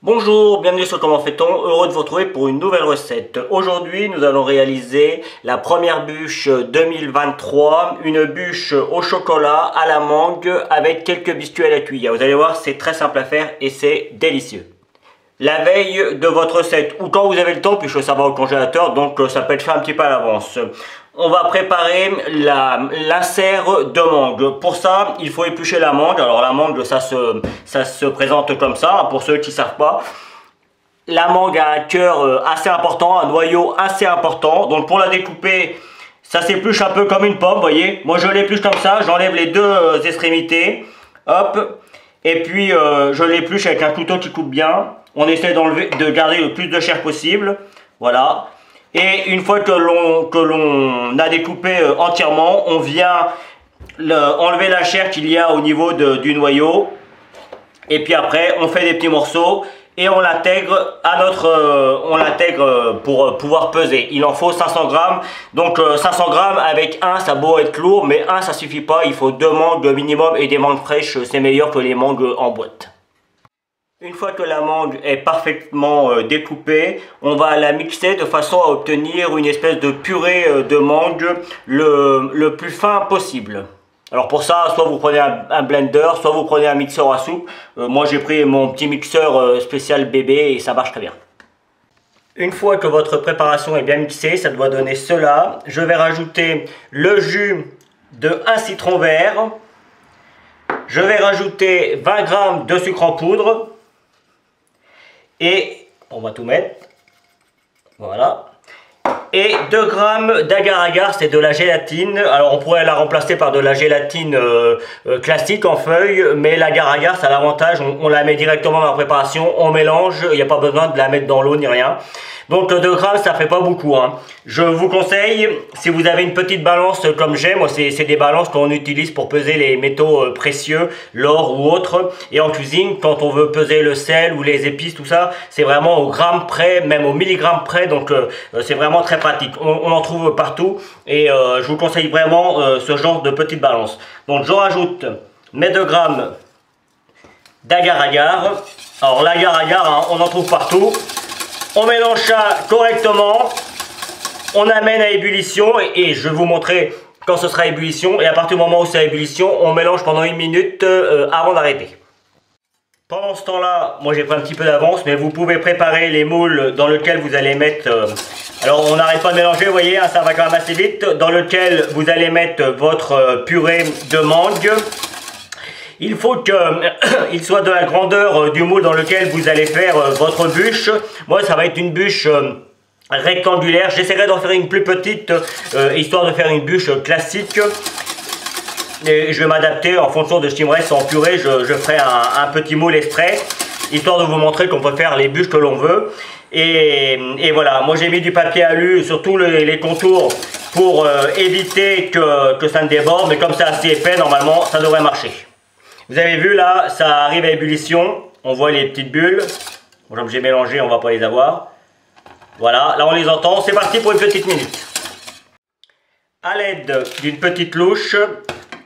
Bonjour, bienvenue sur Comment fait-on, heureux de vous retrouver pour une nouvelle recette. Aujourd'hui, nous allons réaliser la première bûche 2023, une bûche au chocolat à la mangue avec quelques biscuits à la cuillère. Vous allez voir, c'est très simple à faire et c'est délicieux. La veille de votre recette ou quand vous avez le temps, puisque ça va au congélateur, donc ça peut être fait un petit peu à l'avance. On va préparer l'insert de mangue. Pour ça, il faut éplucher la mangue. Alors la mangue, ça se présente comme ça, pour ceux qui ne savent pas. La mangue a un cœur assez important, un noyau assez important. Donc pour la découper, ça s'épluche un peu comme une pomme, vous voyez. Moi je l'épluche comme ça, j'enlève les deux extrémités. Hop. Et puis je l'épluche avec un couteau qui coupe bien. On essaie de garder le plus de chair possible. Voilà. Et une fois que l'on a découpé entièrement, on vient enlever la chair qu'il y a au niveau du noyau. Et puis après, on fait des petits morceaux et on l'intègre pour pouvoir peser. Il en faut 500 grammes. Donc 500 grammes avec un, ça a beau être lourd, mais un, ça suffit pas. Il faut 2 mangues minimum et des mangues fraîches, c'est meilleur que les mangues en boîte. Une fois que la mangue est parfaitement découpée, on va la mixer de façon à obtenir une espèce de purée de mangue le plus fin possible. Alors pour ça, soit vous prenez un blender, soit vous prenez un mixeur à soupe. Moi j'ai pris mon petit mixeur spécial bébé et ça marche très bien. Une fois que votre préparation est bien mixée, ça doit donner cela. Je vais rajouter le jus de 1 citron vert. Je vais rajouter 20 g de sucre en poudre. Et on va tout mettre, voilà, et 2 g d'agar-agar, c'est de la gélatine. Alors on pourrait la remplacer par de la gélatine classique en feuille, mais l'agar-agar ça a l'avantage, on la met directement dans la préparation, on mélange, il n'y a pas besoin de la mettre dans l'eau ni rien. Donc 2 g ça fait pas beaucoup, hein. Je vous conseille, si vous avez une petite balance comme j'ai, moi c'est des balances qu'on utilise pour peser les métaux précieux, l'or ou autre. Et en cuisine, quand on veut peser le sel ou les épices, tout ça, c'est vraiment au gramme près, même au milligramme près. Donc c'est vraiment très pratique. On en trouve partout et je vous conseille vraiment ce genre de petite balance. Donc je rajoute mes 2 g d'agar-agar. Alors l'agar-agar, hein, on en trouve partout. On mélange ça correctement, on amène à ébullition et je vais vous montrer quand ce sera à ébullition. Et à partir du moment où c'est à ébullition, on mélange pendant 1 minute avant d'arrêter. Pendant ce temps-là, moi j'ai pris un petit peu d'avance, mais vous pouvez préparer les moules dans lesquels vous allez mettre... alors on n'arrête pas de mélanger, vous voyez, hein, ça va quand même assez vite. Dans lequel vous allez mettre votre purée de mangue. Il faut qu'il soit de la grandeur du moule dans lequel vous allez faire votre bûche. Moi, ça va être une bûche rectangulaire. J'essaierai d'en faire une plus petite, histoire de faire une bûche classique. Et je vais m'adapter en fonction de ce qui me reste en purée. Je ferai un petit moule extrait, histoire de vous montrer qu'on peut faire les bûches que l'on veut. Et voilà, moi j'ai mis du papier alu sur tous les contours pour éviter que ça ne déborde. Mais comme c'est assez épais, normalement, ça devrait marcher. Vous avez vu là, ça arrive à ébullition, on voit les petites bulles. Bon, comme j'ai mélangé, on va pas les avoir. Voilà, là on les entend, c'est parti pour une petite minute. À l'aide d'une petite louche,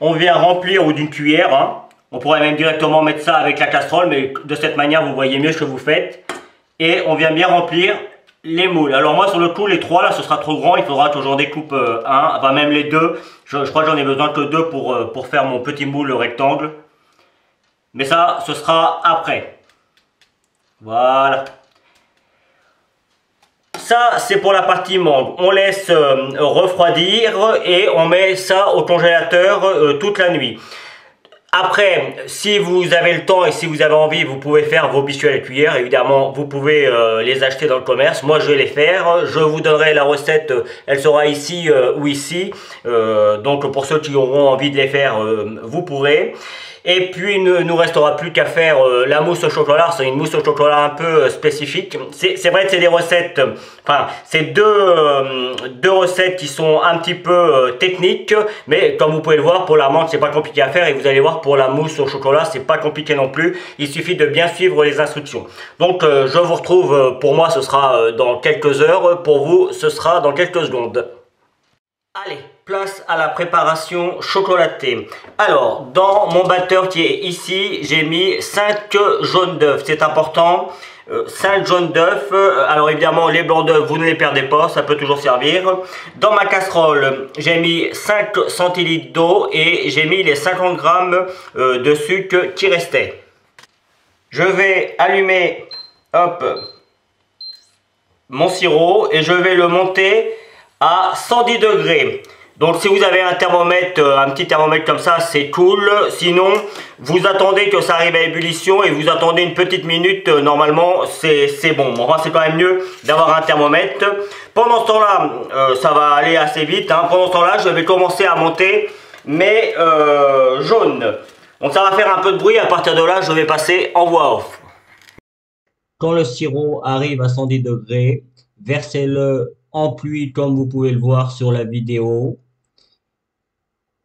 on vient remplir, ou d'une cuillère, hein. On pourrait même directement mettre ça avec la casserole, mais de cette manière vous voyez mieux ce que vous faites. Et on vient bien remplir les moules. Alors moi sur le coup, les 3 là, ce sera trop grand, il faudra que j'en découpe un, enfin même les 2. Je crois que j'en ai besoin que 2 pour faire mon petit moule rectangle. Mais ça, ce sera après. Voilà. Ça, c'est pour la partie mangue. On laisse refroidir et on met ça au congélateur toute la nuit. Après, si vous avez le temps et si vous avez envie, vous pouvez faire vos biscuits à la cuillère. Évidemment, vous pouvez les acheter dans le commerce. Moi, je vais les faire. Je vous donnerai la recette. Elle sera ici ou ici. Donc, pour ceux qui auront envie de les faire, vous pourrez. Et puis il ne nous restera plus qu'à faire la mousse au chocolat. C'est une mousse au chocolat un peu spécifique. C'est vrai que c'est des recettes, enfin c'est deux recettes qui sont un petit peu techniques, mais comme vous pouvez le voir, pour la menthe c'est pas compliqué à faire, et vous allez voir pour la mousse au chocolat c'est pas compliqué non plus. Il suffit de bien suivre les instructions. Donc je vous retrouve, pour moi ce sera dans quelques heures, pour vous ce sera dans quelques secondes. Allez, place à la préparation chocolatée. Alors, dans mon batteur qui est ici, j'ai mis 5 jaunes d'œufs. C'est important. 5 jaunes d'œufs. Alors évidemment, les blancs d'œufs, vous ne les perdez pas, ça peut toujours servir. Dans ma casserole, j'ai mis 5 centilitres d'eau et j'ai mis les 50 grammes de sucre qui restaient. Je vais allumer, hop, mon sirop et je vais le monter à 110 degrés. Donc si vous avez un thermomètre, un petit thermomètre comme ça, c'est cool. Sinon, vous attendez que ça arrive à ébullition et vous attendez une petite minute. Normalement, c'est bon. Enfin, c'est quand même mieux d'avoir un thermomètre. Pendant ce temps-là, ça va aller assez vite. Hein. Pendant ce temps-là, je vais commencer à monter mes jaunes. Donc ça va faire un peu de bruit. À partir de là, je vais passer en voix off. Quand le sirop arrive à 110 degrés, versez-le en pluie comme vous pouvez le voir sur la vidéo.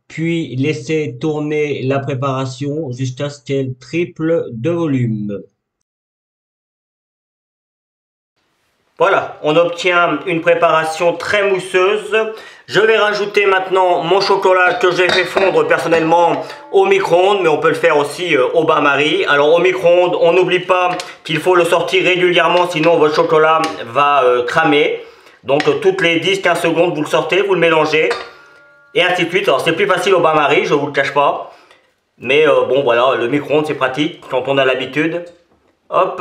Puis laissez tourner la préparation jusqu'à ce qu'elle triple de volume. Voilà, on obtient une préparation très mousseuse. Je vais rajouter maintenant mon chocolat que j'ai fait fondre personnellement au micro-ondes, mais on peut le faire aussi au bain-marie. Alors au micro-ondes, on n'oublie pas qu'il faut le sortir régulièrement, sinon votre chocolat va cramer. Donc toutes les 10-15 secondes, vous le sortez, vous le mélangez. Et ainsi de suite. Alors c'est plus facile au bain-marie, je ne vous le cache pas. Mais bon voilà, le micro-ondes c'est pratique quand on a l'habitude. Hop,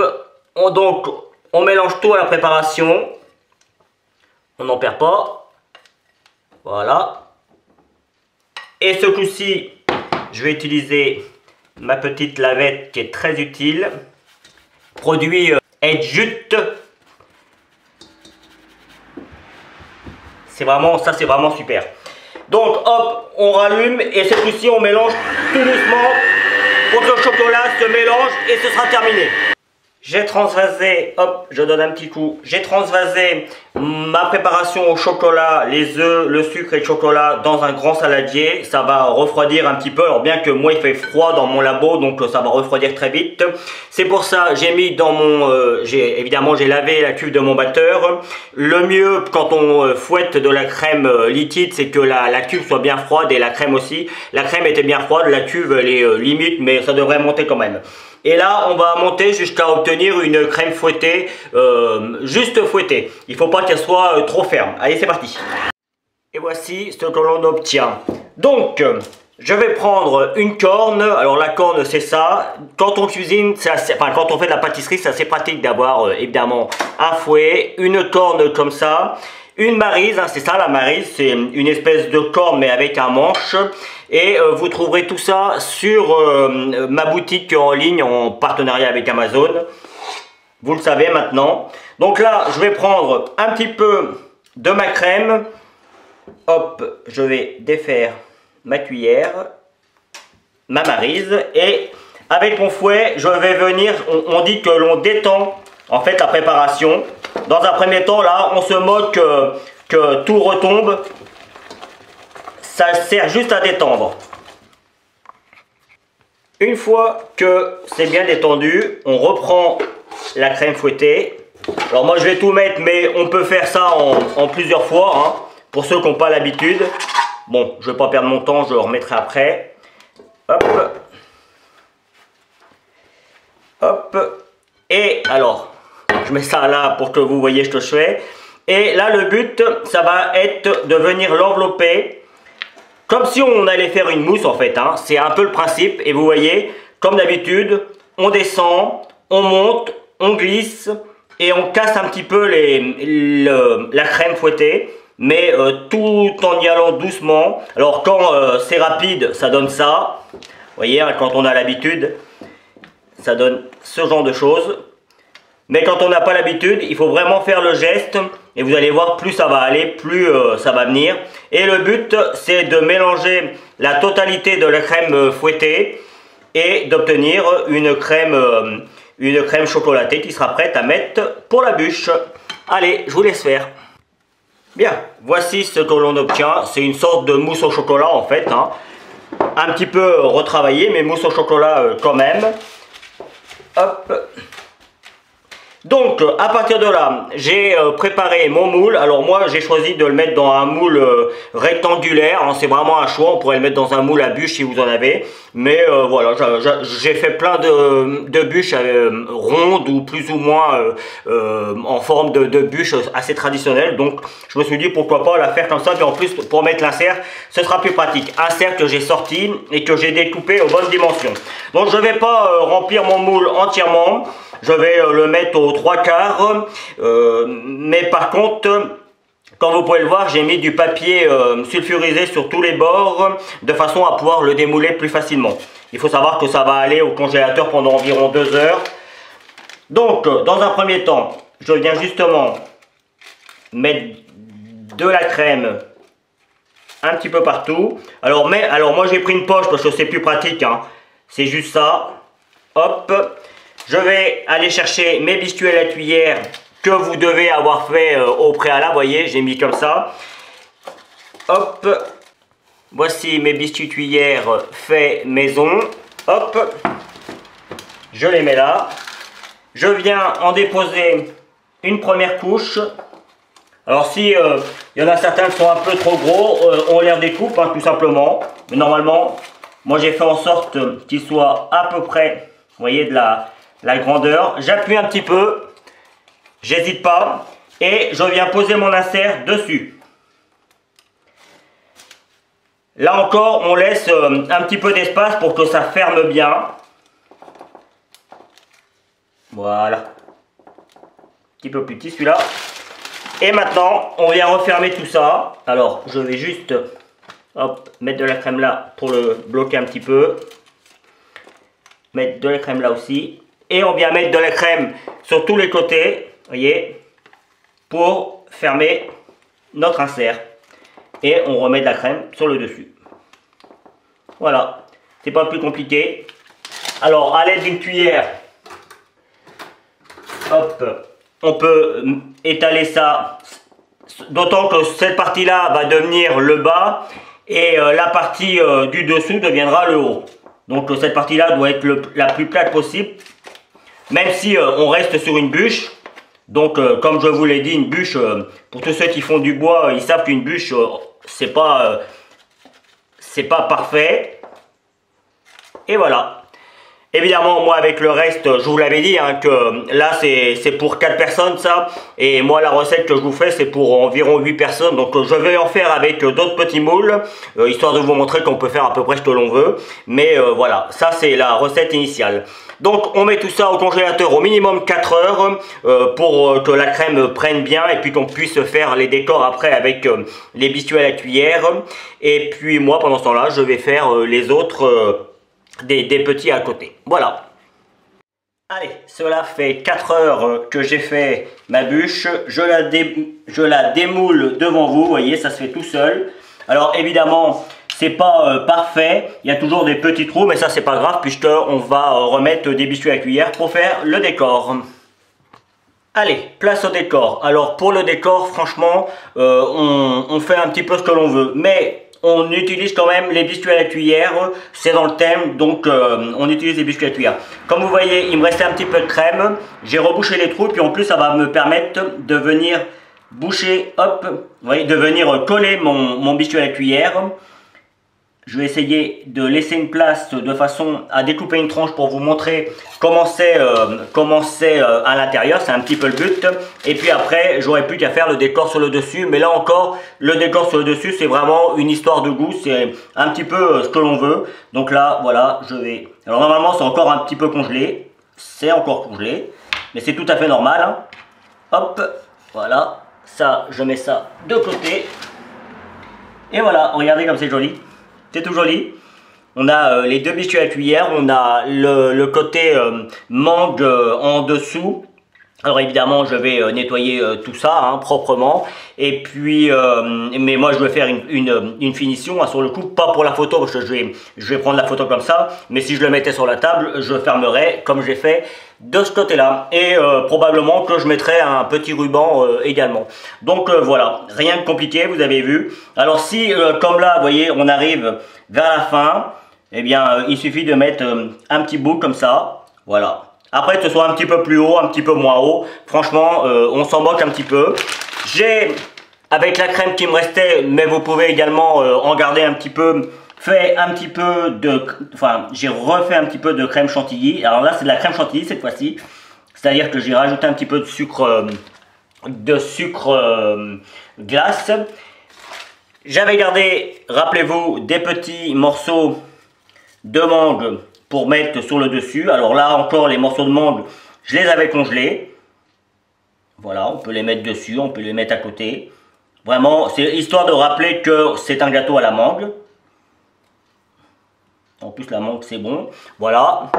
on mélange tout à la préparation. On n'en perd pas. Voilà. Et ce coup-ci, je vais utiliser ma petite lavette qui est très utile. Produit Edjut. C'est vraiment, ça c'est vraiment super. Donc hop, on rallume et cette fois-ci on mélange tout doucement pour que le chocolat se mélange et ce sera terminé. J'ai transvasé, hop, je donne un petit coup, j'ai transvasé ma préparation au chocolat, les œufs, le sucre et le chocolat dans un grand saladier. Ça va refroidir un petit peu, alors bien que moi il fait froid dans mon labo, donc ça va refroidir très vite. C'est pour ça j'ai mis dans mon, évidemment j'ai lavé la cuve de mon batteur. Le mieux quand on fouette de la crème liquide, c'est que la cuve soit bien froide et la crème aussi. La crème était bien froide, la cuve elle est limite, mais ça devrait monter quand même. Et là, on va monter jusqu'à obtenir une crème fouettée, juste fouettée. Il ne faut pas qu'elle soit trop ferme. Allez, c'est parti. Et voici ce que l'on obtient. Donc, je vais prendre une corne. Alors, la corne, c'est ça. Quand on cuisine, quand on fait de la pâtisserie, c'est assez pratique d'avoir, évidemment, un fouet, une corne comme ça. Une maryse, hein, c'est ça la maryse, c'est une espèce de corne mais avec un manche. Et vous trouverez tout ça sur ma boutique en ligne en partenariat avec Amazon. Vous le savez maintenant. Donc là, je vais prendre un petit peu de ma crème. Hop, je vais défaire ma cuillère, ma maryse. Et avec mon fouet, je vais venir, on dit que l'on détend en fait la préparation. Dans un premier temps, là, on se moque que tout retombe. Ça sert juste à détendre. Une fois que c'est bien détendu, on reprend la crème fouettée. Alors moi, je vais tout mettre, mais on peut faire ça en plusieurs fois, hein, pour ceux qui n'ont pas l'habitude. Bon, je ne vais pas perdre mon temps, je le remettrai après. Hop. Hop. Et alors... je mets ça là pour que vous voyez ce que je fais. Et là, le but, ça va être de venir l'envelopper. Comme si on allait faire une mousse, en fait. Hein. C'est un peu le principe. Et vous voyez, comme d'habitude, on descend, on monte, on glisse. Et on casse un petit peu la crème fouettée. Mais tout en y allant doucement. Alors, quand c'est rapide, ça donne ça. Vous voyez, hein, quand on a l'habitude, ça donne ce genre de choses. Mais quand on n'a pas l'habitude, il faut vraiment faire le geste. Et vous allez voir, plus ça va aller, plus ça va venir. Et le but, c'est de mélanger la totalité de la crème fouettée et d'obtenir une crème chocolatée qui sera prête à mettre pour la bûche. Allez, je vous laisse faire. Bien, voici ce que l'on obtient. C'est une sorte de mousse au chocolat en fait. Hein. Un petit peu retravaillé, mais mousse au chocolat quand même. Hop. Donc à partir de là, j'ai préparé mon moule. Alors moi j'ai choisi de le mettre dans un moule rectangulaire, hein, c'est vraiment un choix, on pourrait le mettre dans un moule à bûches si vous en avez. Mais voilà, j'ai fait plein de bûches rondes ou plus ou moins en forme de bûches assez traditionnelles. Donc je me suis dit pourquoi pas la faire comme ça, puis en plus pour mettre l'insert, ce sera plus pratique. Insert que j'ai sorti et que j'ai découpé aux bonnes dimensions. Donc je ne vais pas remplir mon moule entièrement. Je vais le mettre aux 3/4, mais par contre, comme vous pouvez le voir, j'ai mis du papier sulfurisé sur tous les bords, de façon à pouvoir le démouler plus facilement. Il faut savoir que ça va aller au congélateur pendant environ 2 heures. Donc, dans un premier temps, je viens justement mettre de la crème un petit peu partout. Alors moi j'ai pris une poche parce que c'est plus pratique, hein. C'est juste ça. Hop. Je vais aller chercher mes biscuits à la cuillère que vous devez avoir fait au préalable. Vous voyez, j'ai mis comme ça. Hop. Voici mes biscuits cuillères faits maison. Hop. Je les mets là. Je viens en déposer une première couche. Alors si y en a certains qui sont un peu trop gros, on les redécoupe hein, tout simplement. Mais normalement, moi j'ai fait en sorte qu'ils soient à peu près, vous voyez, de la grandeur. J'appuie un petit peu, j'hésite pas, et je viens poser mon insert dessus. Là encore, on laisse un petit peu d'espace pour que ça ferme bien. Voilà. Un petit peu plus petit celui-là. Et maintenant, on vient refermer tout ça. Alors, je vais juste hop, mettre de la crème là pour le bloquer un petit peu. Mettre de la crème là aussi. Et on vient mettre de la crème sur tous les côtés, voyez, pour fermer notre insert. Et on remet de la crème sur le dessus. Voilà, c'est pas plus compliqué. Alors, à l'aide d'une cuillère, hop, on peut étaler ça. D'autant que cette partie-là va devenir le bas et la partie du dessous deviendra le haut. Donc cette partie-là doit être la plus plate possible. Même si on reste sur une bûche. Donc comme je vous l'ai dit, une bûche, pour tous ceux qui font du bois, ils savent qu'une bûche, c'est pas parfait. Et voilà. Évidemment, moi avec le reste, je vous l'avais dit, hein, que là c'est pour 4 personnes ça. Et moi la recette que je vous fais c'est pour environ 8 personnes. Donc je vais en faire avec d'autres petits moules, histoire de vous montrer qu'on peut faire à peu près ce que l'on veut. Mais voilà, ça c'est la recette initiale. Donc on met tout ça au congélateur au minimum 4 heures pour que la crème prenne bien et puis qu'on puisse faire les décors après avec les biscuits à la cuillère. Et puis moi pendant ce temps là je vais faire les autres des petits à côté. Voilà. Allez, cela fait 4 heures que j'ai fait ma bûche. Je la démoule devant vous, vous voyez, ça se fait tout seul. Alors évidemment, c'est pas parfait, il y a toujours des petits trous, mais ça c'est pas grave puisqu'on va remettre des biscuits à la cuillère pour faire le décor. Allez, place au décor. Alors pour le décor, franchement, on fait un petit peu ce que l'on veut, mais on utilise quand même les biscuits à la cuillère, c'est dans le thème, donc on utilise les biscuits à la cuillère. Comme vous voyez, il me restait un petit peu de crème, j'ai rebouché les trous, puis en plus ça va me permettre de venir boucher, hop, vous voyez, de venir coller mon biscuit à la cuillère. Je vais essayer de laisser une place de façon à découper une tranche pour vous montrer comment c'est à l'intérieur. C'est un petit peu le but. Et puis après, j'aurais plus qu'à faire le décor sur le dessus. Mais là encore, le décor sur le dessus, c'est vraiment une histoire de goût. C'est un petit peu ce que l'on veut. Donc là, voilà, je vais... Alors normalement, c'est encore un petit peu congelé. C'est encore congelé. Mais c'est tout à fait normal, hein. Hop, voilà. Ça, je mets ça de côté. Et voilà, regardez comme c'est joli. C'est tout joli. On a les deux biscuits à la cuillère, on a le côté mangue en dessous. Alors évidemment je vais nettoyer tout ça hein, proprement. Et puis, mais moi je vais faire une finition hein, sur le coup, pas pour la photo parce que je vais prendre la photo comme ça. Mais si je le mettais sur la table, je fermerais comme j'ai fait de ce côté-là. Et probablement que je mettrai un petit ruban également. Donc voilà, rien de compliqué, vous avez vu. Alors si, comme là, vous voyez, on arrive vers la fin, eh bien il suffit de mettre un petit bout comme ça. Voilà. Après, que ce soit un petit peu plus haut, un petit peu moins haut, franchement, on s'en moque un petit peu. J'ai, avec la crème qui me restait, mais vous pouvez également en garder un petit peu, fait un petit peu de... Enfin, j'ai refait un petit peu de crème chantilly. Alors là, c'est de la crème chantilly cette fois-ci. C'est-à-dire que j'ai rajouté un petit peu de sucre glace. J'avais gardé, rappelez-vous, des petits morceaux de mangue pour mettre sur le dessus. Alors là encore, les morceaux de mangue, je les avais congelés. Voilà, on peut les mettre dessus, on peut les mettre à côté. Vraiment, c'est histoire de rappeler que c'est un gâteau à la mangue. En plus, la mangue, c'est bon. Voilà.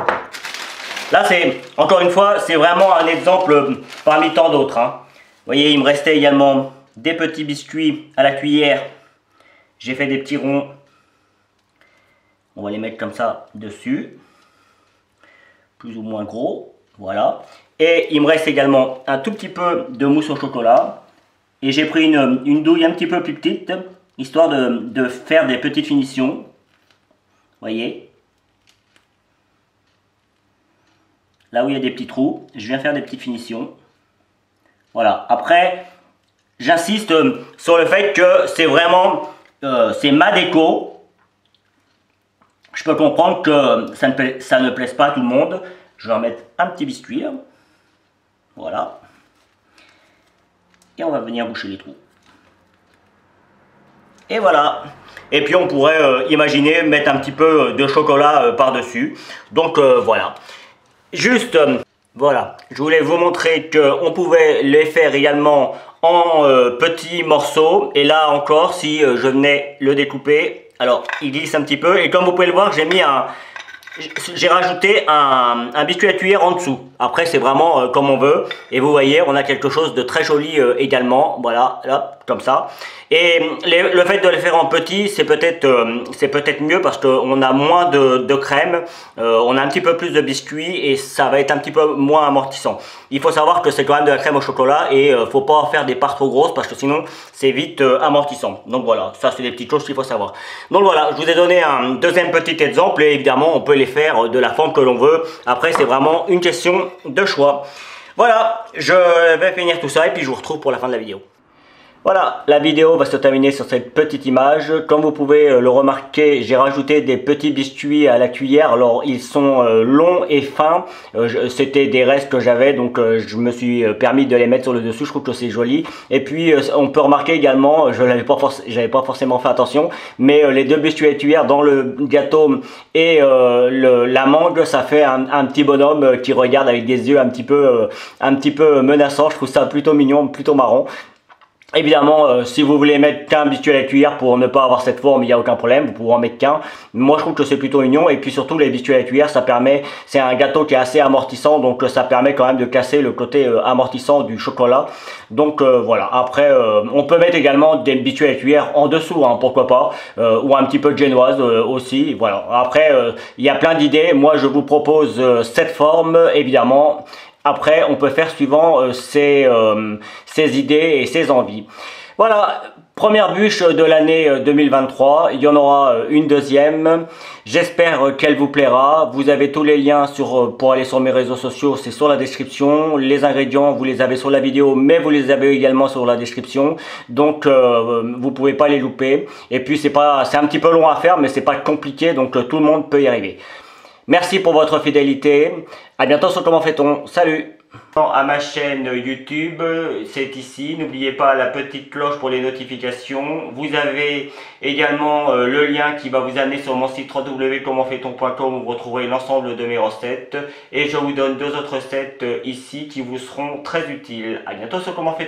Là, c'est, encore une fois, c'est vraiment un exemple parmi tant d'autres. Hein. Vous voyez, il me restait également des petits biscuits à la cuillère. J'ai fait des petits ronds. On va les mettre comme ça dessus. Plus ou moins gros. Voilà. Et il me reste également un tout petit peu de mousse au chocolat. Et j'ai pris une douille un petit peu plus petite, histoire de faire des petites finitions. Voyez. Là où il y a des petits trous, je viens faire des petites finitions. Voilà. Après, j'insiste sur le fait que c'est vraiment, c'est ma déco. Je peux comprendre que ça ne plaise pas à tout le monde. Je vais en mettre un petit biscuit. Là. Voilà. Et on va venir boucher les trous. Et voilà. Et puis on pourrait imaginer mettre un petit peu de chocolat par-dessus. Donc voilà. Juste, voilà. Je voulais vous montrer qu'on pouvait les faire également en petits morceaux. Et là encore, si je venais le découper, alors il glisse un petit peu. Et comme vous pouvez le voir, j'ai rajouté un biscuit à cuillère en dessous. Après, c'est vraiment comme on veut. Et vous voyez, on a quelque chose de très joli également. Voilà, là, comme ça. Et le fait de les faire en petit, c'est peut-être mieux parce qu'on a moins de crème. On a un petit peu plus de biscuits et ça va être un petit peu moins amortissant. Il faut savoir que c'est quand même de la crème au chocolat et faut pas en faire des parts trop grosses parce que sinon, c'est vite amortissant. Donc voilà, ça c'est des petites choses qu'il faut savoir. Donc voilà, je vous ai donné un deuxième petit exemple et évidemment, on peut les faire de la forme que l'on veut. Après, c'est vraiment une question de choix. Voilà, je vais finir tout ça et puis je vous retrouve pour la fin de la vidéo. Voilà, la vidéo va se terminer sur cette petite image. Comme vous pouvez le remarquer, j'ai rajouté des petits biscuits à la cuillère. Alors, ils sont longs et fins. C'était des restes que j'avais, donc je me suis permis de les mettre sur le dessus. Je trouve que c'est joli. Et puis, on peut remarquer également, j'avais pas forcément fait attention, mais les deux biscuits à la cuillère dans le gâteau et la mangue, ça fait un petit bonhomme qui regarde avec des yeux un petit peu menaçants. Je trouve ça plutôt mignon, plutôt marrant. Évidemment, si vous voulez mettre qu'un biscuit à la cuillère pour ne pas avoir cette forme, il n'y a aucun problème, vous pouvez en mettre qu'un. Moi, je trouve que c'est plutôt mignon. Et puis surtout, les biscuits à la cuillère, ça permet, c'est un gâteau qui est assez amortissant, donc ça permet quand même de casser le côté amortissant du chocolat. Donc voilà, après, on peut mettre également des biscuits à la cuillère en dessous, hein, pourquoi pas, ou un petit peu de génoise aussi. Voilà, après, il y a plein d'idées. Moi, je vous propose cette forme, évidemment. Après, on peut faire suivant ses idées et ses envies. Voilà, première bûche de l'année 2023. Il y en aura une deuxième. J'espère qu'elle vous plaira. Vous avez tous les liens pour aller sur mes réseaux sociaux. C'est sur la description. Les ingrédients, vous les avez sur la vidéo, mais vous les avez également sur la description. Donc, vous pouvez pas les louper. Et puis, c'est un petit peu long à faire, mais c'est pas compliqué. Donc, tout le monde peut y arriver. Merci pour votre fidélité. À bientôt sur Comment fait-on. Salut! À ma chaîne YouTube, c'est ici. N'oubliez pas la petite cloche pour les notifications. Vous avez également le lien qui va vous amener sur mon site www.commentfaiton.com où vous retrouverez l'ensemble de mes recettes. Et je vous donne deux autres recettes ici qui vous seront très utiles. À bientôt sur Comment fait-on.